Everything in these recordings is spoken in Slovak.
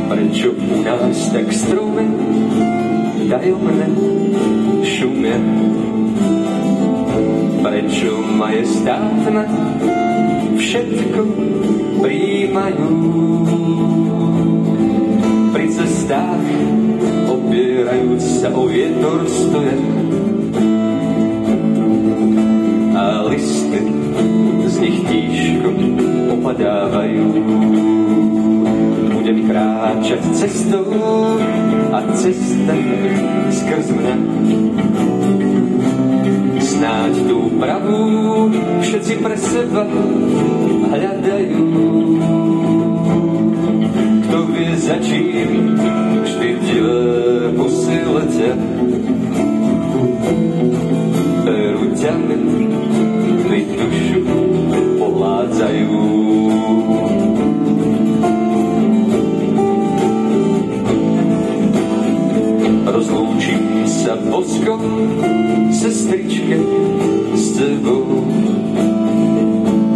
Prečo u nás tak stromy tajomné šumia? Prečo majestátne všetko prijímajú? Pri cestách opierajúc sa o vietor stoja a listy z nich tížko opadávajú. Budem kráčať cestou a cesta skrz mňa. Snáď tú pravú všetci pre seba hľadajú. Kto vie za čím vždy divé posiletia perú ťami mi dušu pohľádzajú. Rozlúčim sa boskom, sestričke, s tebou.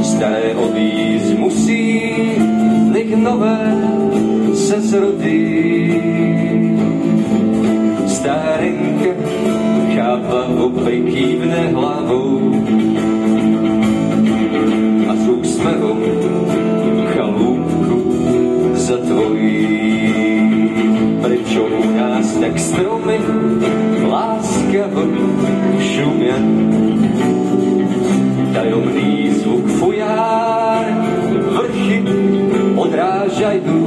Staré odísť musí, nech nové sa zrodí. Starenka chápavo prekývne hlavou a s úsmevom chalúbku zatvorí. Prečo u nás tak stromy láskavo šumia? Tajomný zvuk fujár vrchy odrážajú.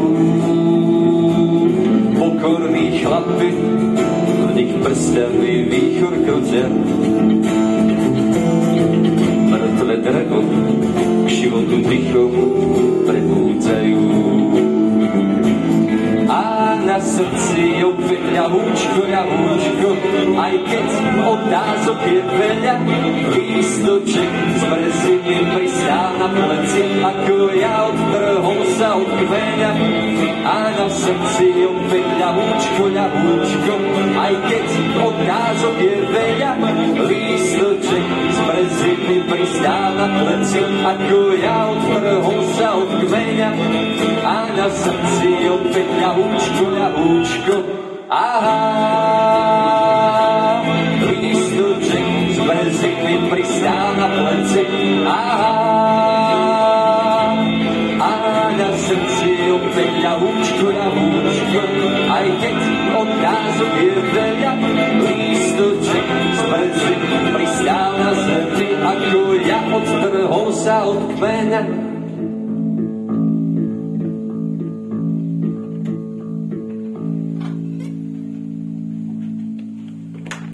Pokorní chlapi v nich prstami výchor krotia. Mŕtve drevo k životu ticho prebúdzajú. A na srdci opäť ľahúčko, aj keď otázok je veľa, lístoček z brziny pristá na pleci, ako ja odtrhol sa od kmeňa. A na srdci opäť ľahúčko, aj keď otázok je veľa, lístoček z brziny pristá na pleci, ako ja odtrhol sa od kmeňa. A na srdci opäť ľahúčko, aha. Lístoček z brziny pristá na pleci, aha. A na srdci opäť ľahúčko, aj keď otázok je veľa, lístoček z brziny pristá na zemi, ako ja odtrhol sa od kmeňa.